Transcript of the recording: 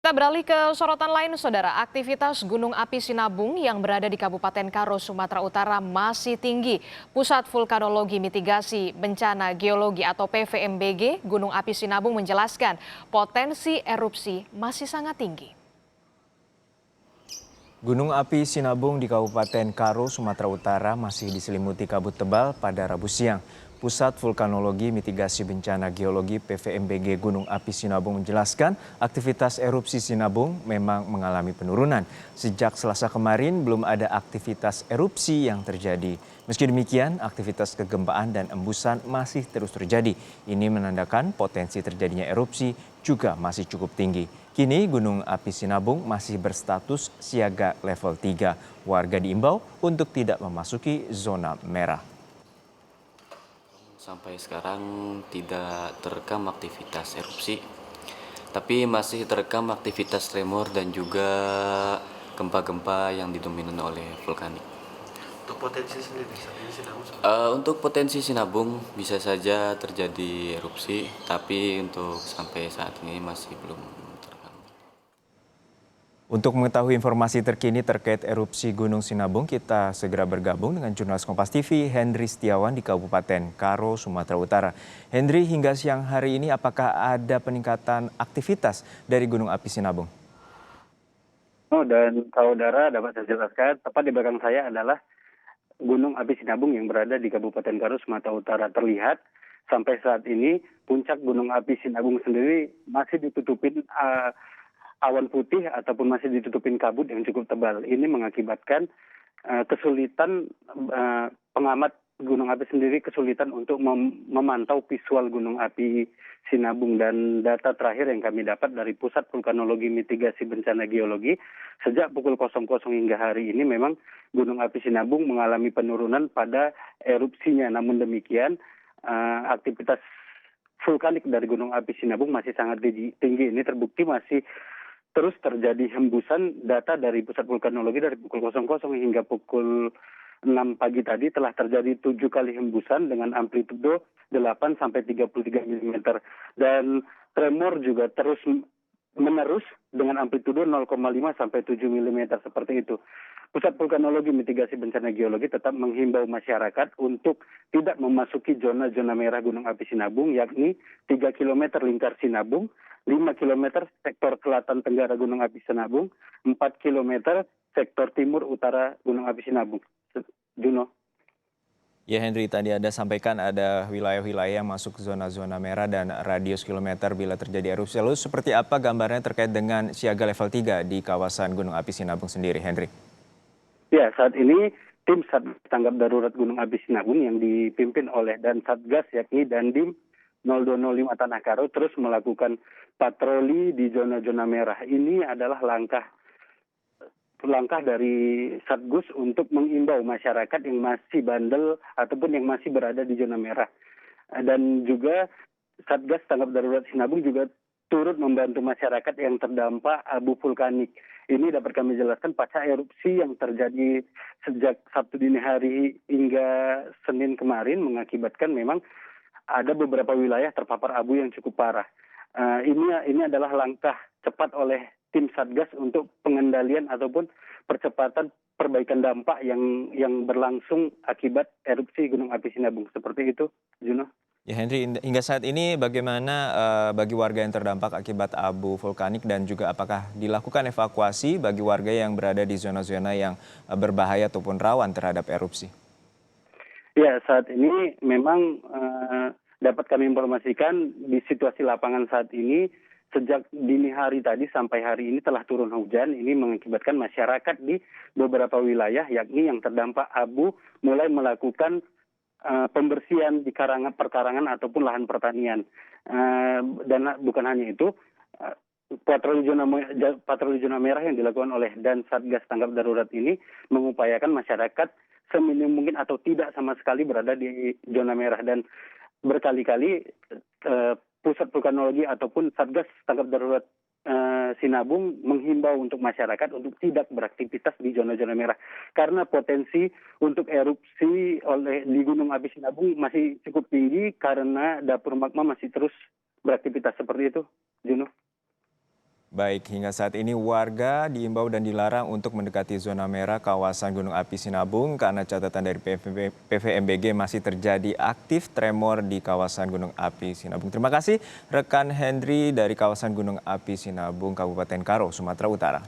Kita beralih ke sorotan lain, Saudara. Aktivitas Gunung Api Sinabung yang berada di Kabupaten Karo, Sumatera Utara masih tinggi. Pusat Vulkanologi Mitigasi Bencana Geologi atau PVMBG Gunung Api Sinabung menjelaskan potensi erupsi masih sangat tinggi. Gunung api Sinabung di Kabupaten Karo, Sumatera Utara masih diselimuti kabut tebal pada Rabu siang. Pusat Vulkanologi Mitigasi Bencana Geologi PVMBG Gunung Api Sinabung menjelaskan aktivitas erupsi Sinabung memang mengalami penurunan. Sejak Selasa kemarin belum ada aktivitas erupsi yang terjadi. Meski demikian, aktivitas kegempaan dan embusan masih terus terjadi. Ini menandakan potensi terjadinya erupsi juga masih cukup tinggi. Kini Gunung Api Sinabung masih berstatus siaga level 3. Warga diimbau untuk tidak memasuki zona merah. Sampai sekarang tidak terekam aktivitas erupsi, tapi masih terekam aktivitas tremor dan juga gempa-gempa yang didominan oleh vulkanik. Untuk potensi sendiri saat ini Sinabung Untuk potensi Sinabung bisa saja terjadi erupsi, tapi untuk sampai saat ini masih belum terekam. Untuk mengetahui informasi terkini terkait erupsi Gunung Sinabung, kita segera bergabung dengan jurnalis Kompas TV Henry Setiawan di Kabupaten Karo, Sumatera Utara. Henry, hingga siang hari ini apakah ada peningkatan aktivitas dari Gunung Api Sinabung? Dan saudara dapat saya jelaskan, tepat di belakang saya adalah Gunung Api Sinabung yang berada di Kabupaten Karo, Sumatera Utara. Terlihat sampai saat ini puncak Gunung Api Sinabung sendiri masih ditutupin awan putih ataupun masih ditutupin kabut yang cukup tebal. Ini mengakibatkan kesulitan pengamat Gunung Api sendiri kesulitan untuk memantau visual Gunung Api Sinabung. Dan data terakhir yang kami dapat dari Pusat Vulkanologi Mitigasi Bencana Geologi, sejak pukul 00 hingga hari ini memang Gunung Api Sinabung mengalami penurunan pada erupsinya. Namun demikian aktivitas vulkanik dari Gunung Api Sinabung masih sangat tinggi. Ini terbukti masih terus terjadi hembusan. Data dari Pusat Vulkanologi dari pukul 00 hingga pukul 6 pagi tadi telah terjadi 7 kali hembusan dengan amplitudo 8 sampai 33 mm. Dan tremor juga terus menerus dengan amplitudo 0,5 sampai 7 mm seperti itu. Pusat Vulkanologi Mitigasi Bencana Geologi tetap menghimbau masyarakat untuk tidak memasuki zona-zona merah Gunung Api Sinabung, yakni 3 km lingkar Sinabung, 5 km sektor selatan tenggara Gunung Api Sinabung, 4 km sektor timur utara Gunung Api Sinabung. Juno. Ya Henry, tadi Anda sampaikan ada wilayah-wilayah yang masuk zona-zona merah dan radius kilometer bila terjadi erupsi. Lalu seperti apa gambarnya terkait dengan siaga level 3 di kawasan Gunung Api Sinabung sendiri, Henry? Ya, saat ini tim Satgas Tanggap Darurat Gunung Api Sinabung yang dipimpin oleh dan Satgas yakni Dandim 0205 Tanah Karo terus melakukan patroli di zona-zona merah. Ini adalah langkah dari Satgas untuk mengimbau masyarakat yang masih bandel ataupun yang masih berada di zona merah. Dan juga Satgas Tanggap Darurat Sinabung juga turut membantu masyarakat yang terdampak abu vulkanik. Ini dapat kami jelaskan pasca erupsi yang terjadi sejak Sabtu dini hari hingga Senin kemarin mengakibatkan memang ada beberapa wilayah terpapar abu yang cukup parah. Ini adalah langkah cepat oleh tim Satgas untuk pengendalian ataupun percepatan perbaikan dampak yang berlangsung akibat erupsi Gunung Api Sinabung. Seperti itu, Juno. Ya Henry, hingga saat ini bagaimana bagi warga yang terdampak akibat abu vulkanik dan juga apakah dilakukan evakuasi bagi warga yang berada di zona-zona yang berbahaya ataupun rawan terhadap erupsi? Ya, saat ini memang dapat kami informasikan di situasi lapangan saat ini sejak dini hari tadi sampai hari ini telah turun hujan. Ini mengakibatkan masyarakat di beberapa wilayah yakni yang terdampak abu mulai melakukan pembersihan di perkarangan ataupun lahan pertanian. Dan bukan hanya itu, patroli zona merah yang dilakukan oleh dan Satgas Tanggap Darurat ini mengupayakan masyarakat seminim mungkin atau tidak sama sekali berada di zona merah. Dan berkali-kali Pusat Vulkanologi ataupun Satgas Tanggap Darurat Sinabung menghimbau untuk masyarakat untuk tidak beraktivitas di zona-zona merah karena potensi untuk erupsi di Gunung Api Sinabung masih cukup tinggi karena dapur magma masih terus beraktivitas seperti itu, Juno. Baik, hingga saat ini warga diimbau dan dilarang untuk mendekati zona merah kawasan Gunung Api Sinabung karena catatan dari PVMBG masih terjadi aktif tremor di kawasan Gunung Api Sinabung. Terima kasih rekan Henry dari kawasan Gunung Api Sinabung, Kabupaten Karo, Sumatera Utara.